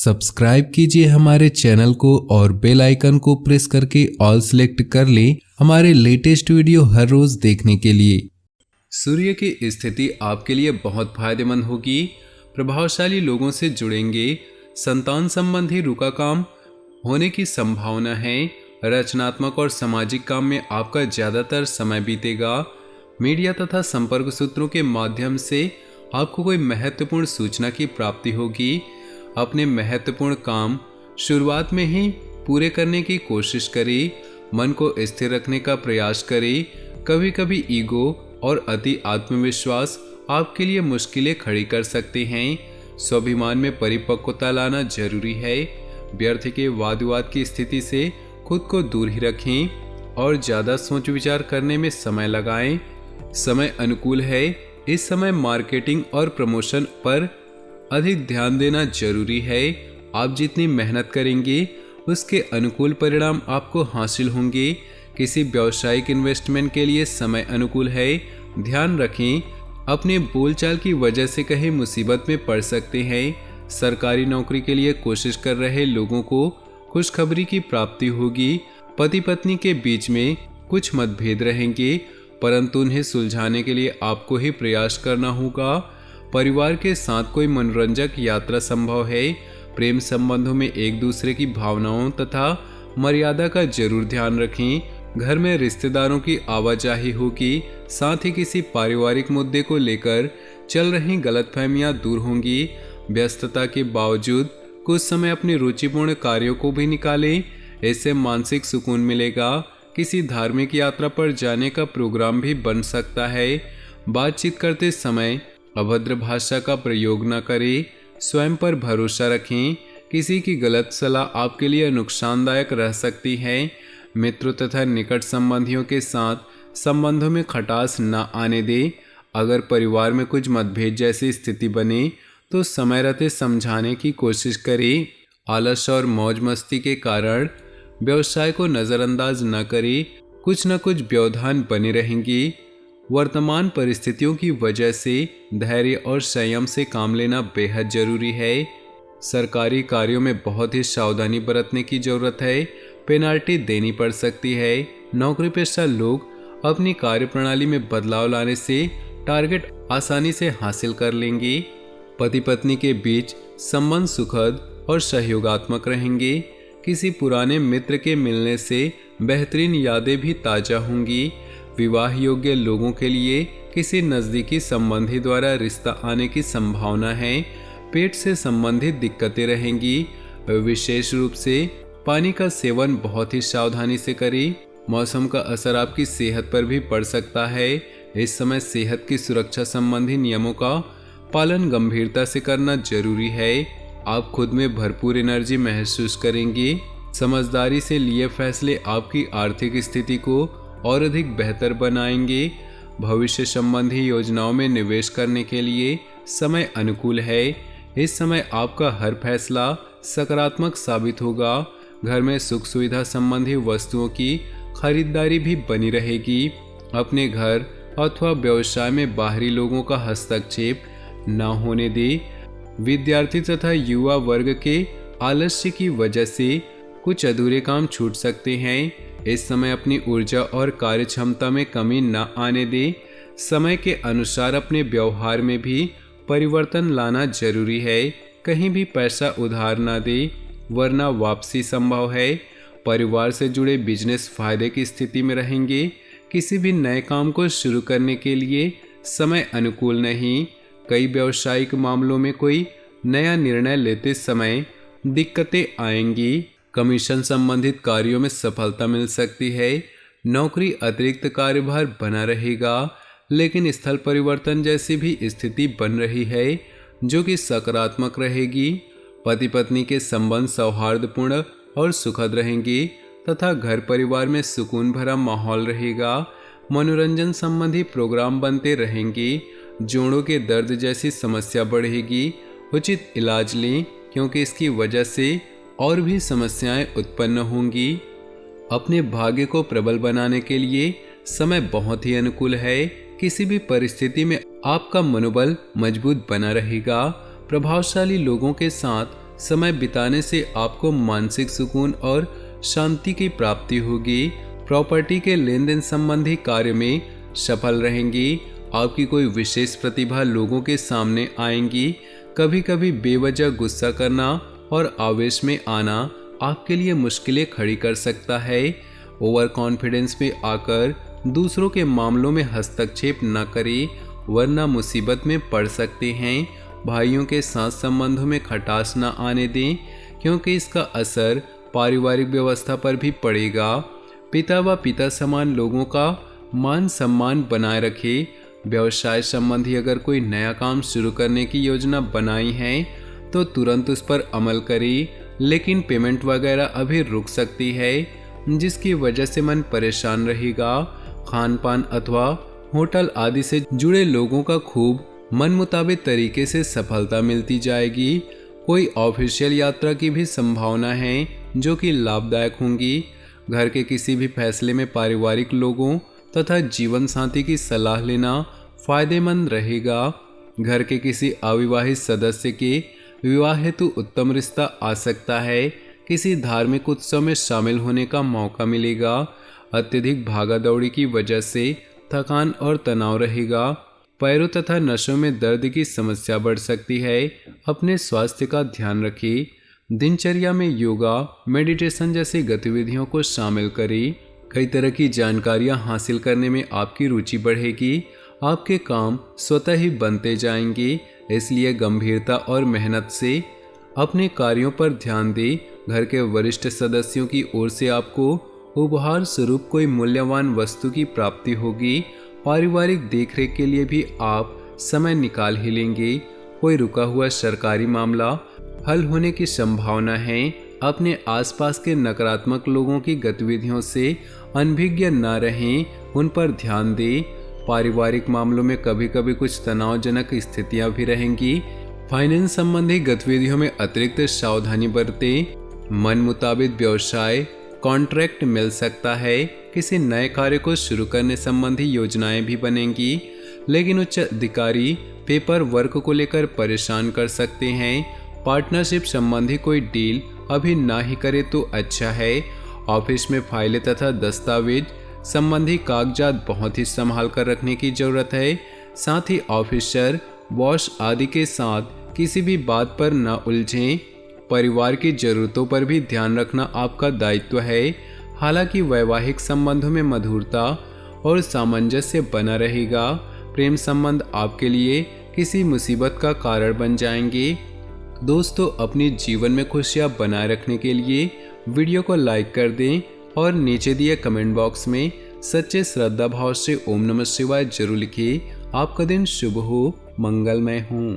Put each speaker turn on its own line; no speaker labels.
Subscribe कीजिए हमारे channel को और बेल आइकन को प्रेस करके ऑल सेलेक्ट कर लें हमारे लेटेस्ट वीडियो हर रोज देखने के लिए। सूर्य की स्थिति आपके लिए बहुत फायदेमंद होगी। प्रभावशाली लोगों से जुड़ेंगे। संतान संबंधी रुका काम होने की संभावना है। रचनात्मक और सामाजिक काम में आपका ज़्यादातर समय बीतेगा। मीडिया तथा संपर्क सूत्रों के माध्यम से आपको कोई महत्वपूर्ण सूचना की प्राप्ति होगी। अपने महत्वपूर्ण काम शुरुआत में ही पूरे करने की कोशिश करें। मन को स्थिर रखने का प्रयास करें। कभी कभी ईगो और अति आत्मविश्वास आपके लिए मुश्किलें खड़ी कर सकते हैं। स्वाभिमान में परिपक्वता लाना जरूरी है। व्यर्थ के वाद विवाद की स्थिति से खुद को दूर ही रखें और ज़्यादा सोच विचार करने में समय लगाएं। समय अनुकूल है। इस समय मार्केटिंग और प्रमोशन पर अधिक ध्यान देना जरूरी है। आप जितनी मेहनत करेंगे उसके अनुकूल परिणाम आपको हासिल होंगे। किसी व्यावसायिक इन्वेस्टमेंट के लिए समय अनुकूल है। ध्यान रखें, अपने बोलचाल की वजह से कहीं मुसीबत में पड़ सकते हैं। सरकारी नौकरी के लिए कोशिश कर रहे लोगों को खुशखबरी की प्राप्ति होगी। पति पत्नी के बीच में कुछ मतभेद रहेंगे, परंतु उन्हें सुलझाने के लिए आपको ही प्रयास करना होगा। परिवार के साथ कोई मनोरंजक यात्रा संभव है। प्रेम संबंधों में एक दूसरे की भावनाओं तथा मर्यादा का जरूर ध्यान रखें। घर में रिश्तेदारों की आवाजाही होगी। साथ ही किसी पारिवारिक मुद्दे को लेकर चल रही गलतफहमियां दूर होंगी। व्यस्तता के बावजूद कुछ समय अपने रुचिपूर्ण कार्यों को भी निकालें। इससे मानसिक सुकून मिलेगा। किसी धार्मिक यात्रा पर जाने का प्रोग्राम भी बन सकता है। बातचीत करते समय अभद्र भाषा का प्रयोग न करें। स्वयं पर भरोसा रखें। किसी की गलत सलाह आपके लिए नुकसानदायक रह सकती है। मित्रों तथा निकट संबंधियों के साथ संबंधों में खटास न आने दें। अगर परिवार में कुछ मतभेद जैसी स्थिति बने तो समय रहते समझाने की कोशिश करें। आलस और मौज मस्ती के कारण व्यवसाय को नज़रअंदाज न करें। कुछ न कुछ व्यवधान बने रहेंगे। वर्तमान परिस्थितियों की वजह से धैर्य और संयम से काम लेना बेहद जरूरी है। सरकारी कार्यों में बहुत ही सावधानी बरतने की जरूरत है। पेनाल्टी देनी पड़ सकती है। नौकरी पेशा लोग अपनी कार्यप्रणाली में बदलाव लाने से टारगेट आसानी से हासिल कर लेंगे। पति पत्नी के बीच संबंध सुखद और सहयोगात्मक रहेंगे। किसी पुराने मित्र के मिलने से बेहतरीन यादें भी ताज़ा होंगी। विवाह योग्य लोगों के लिए किसी नज़दीकी संबंधी द्वारा रिश्ता आने की संभावना है। पेट से संबंधित दिक्कतें रहेंगी। विशेष रूप से पानी का सेवन बहुत ही सावधानी से करें। मौसम का असर आपकी सेहत पर भी पड़ सकता है। इस समय सेहत की सुरक्षा संबंधी नियमों का पालन गंभीरता से करना जरूरी है। आप खुद में भरपूर एनर्जी महसूस करेंगे। समझदारी से लिए फैसले आपकी आर्थिक स्थिति को और अधिक बेहतर बनाएंगे। भविष्य संबंधी योजनाओं में निवेश करने के लिए समय अनुकूल है। इस समय आपका हर फैसला सकारात्मक साबित होगा। घर में सुख सुविधा संबंधी वस्तुओं की खरीदारी भी बनी रहेगी। अपने घर अथवा व्यवसाय में बाहरी लोगों का हस्तक्षेप न होने दें। विद्यार्थी तथा युवा वर्ग के आलस्य की वजह से कुछ अधूरे काम छूट सकते हैं। इस समय अपनी ऊर्जा और कार्य क्षमता में कमी न आने दें। समय के अनुसार अपने व्यवहार में भी परिवर्तन लाना जरूरी है। कहीं भी पैसा उधार न दें, वरना वापसी संभव है। परिवार से जुड़े बिजनेस फायदे की स्थिति में रहेंगे। किसी भी नए काम को शुरू करने के लिए समय अनुकूल नहीं। कई व्यावसायिक मामलों में कोई नया निर्णय लेते समय दिक्कतें आएंगी। कमीशन संबंधित कार्यों में सफलता मिल सकती है। नौकरी अतिरिक्त कार्यभार बना रहेगा, लेकिन स्थल परिवर्तन जैसी भी स्थिति बन रही है जो कि सकारात्मक रहेगी। पति पत्नी के संबंध सौहार्दपूर्ण और सुखद रहेंगे तथा घर परिवार में सुकून भरा माहौल रहेगा। मनोरंजन संबंधी प्रोग्राम बनते रहेंगे। जोड़ों के दर्द जैसी समस्या बढ़ेगी। उचित इलाज लें, क्योंकि इसकी वजह से और भी समस्याएं उत्पन्न होंगी। अपने भाग्य को प्रबल बनाने के लिए समय बहुत ही अनुकूल है। किसी भी परिस्थिति में आपका मनोबल मजबूत बना रहेगा। प्रभावशाली लोगों के साथ समय बिताने से आपको मानसिक सुकून और शांति की प्राप्ति होगी। प्रॉपर्टी के लेन देन संबंधी कार्य में सफल रहेंगी। आपकी कोई विशेष प्रतिभा लोगों के सामने आएंगी। कभी कभी बेवजह गुस्सा करना और आवेश में आना आपके लिए मुश्किलें खड़ी कर सकता है। ओवर कॉन्फिडेंस में आकर दूसरों के मामलों में हस्तक्षेप न करें, वरना मुसीबत में पड़ सकते हैं। भाइयों के साथ संबंधों में खटास न आने दें, क्योंकि इसका असर पारिवारिक व्यवस्था पर भी पड़ेगा। पिता व पिता समान लोगों का मान सम्मान बनाए रखें। व्यवसाय संबंधी अगर कोई नया काम शुरू करने की योजना बनाई है तो तुरंत उस पर अमल करें, लेकिन पेमेंट वगैरह अभी रुक सकती है, जिसकी वजह से मन परेशान रहेगा। खान पान अथवा होटल आदि से जुड़े लोगों का खूब मन मुताबिक तरीके से सफलता मिलती जाएगी। कोई ऑफिशियल यात्रा की भी संभावना है जो कि लाभदायक होंगी। घर के किसी भी फैसले में पारिवारिक लोगों तथा जीवन साथी की सलाह लेना फायदेमंद रहेगा। घर के किसी अविवाहित सदस्य के विवाह हेतु उत्तम रिश्ता आ सकता है। किसी धार्मिक उत्सव में शामिल होने का मौका मिलेगा। अत्यधिक भागा दौड़ी की वजह से थकान और तनाव रहेगा। पैरों तथा नसों में दर्द की समस्या बढ़ सकती है। अपने स्वास्थ्य का ध्यान रखें। दिनचर्या में योगा, मेडिटेशन जैसी गतिविधियों को शामिल करें। कई तरह की जानकारियां हासिल करने में आपकी रुचि बढ़ेगी। आपके काम स्वतः ही बनते जाएंगे, इसलिए गंभीरता और मेहनत से अपने कार्यों पर ध्यान दें। घर के वरिष्ठ सदस्यों की ओर से आपको उपहार स्वरूप कोई मूल्यवान वस्तु की प्राप्ति होगी। पारिवारिक देखरेख के लिए भी आप समय निकाल ही लेंगे। कोई रुका हुआ सरकारी मामला हल होने की संभावना है। अपने आसपास के नकारात्मक लोगों की गतिविधियों से अनभिज्ञ न रहें, उन पर ध्यान दें। पारिवारिक मामलों में कभी कभी कुछ तनावजनक स्थितियां भी रहेंगी। फाइनेंस संबंधी गतिविधियों में अतिरिक्त सावधानी बरतें। मन मुताबिक व्यवसाय कॉन्ट्रैक्ट मिल सकता है। किसी नए कार्य को शुरू करने संबंधी योजनाएं भी बनेंगी, लेकिन उच्च अधिकारी पेपर वर्क को लेकर परेशान कर सकते हैं। पार्टनरशिप संबंधी कोई डील अभी ना ही करे तो अच्छा है। ऑफिस में फाइलें तथा दस्तावेज संबंधी कागजात बहुत ही संभाल कर रखने की जरूरत है। साथ ही ऑफिसर, बॉस आदि के साथ किसी भी बात पर न उलझें। परिवार की जरूरतों पर भी ध्यान रखना आपका दायित्व है। हालांकि वैवाहिक संबंधों में मधुरता और सामंजस्य बना रहेगा। प्रेम संबंध आपके लिए किसी मुसीबत का कारण बन जाएंगे। दोस्तों, अपने जीवन में खुशियां बनाए रखने के लिए वीडियो को लाइक कर दें और नीचे दिए कमेंट बॉक्स में सच्चे श्रद्धा भाव से ओम नमः शिवाय जरूर लिखिए। आपका दिन शुभ हो, मंगलमय हो।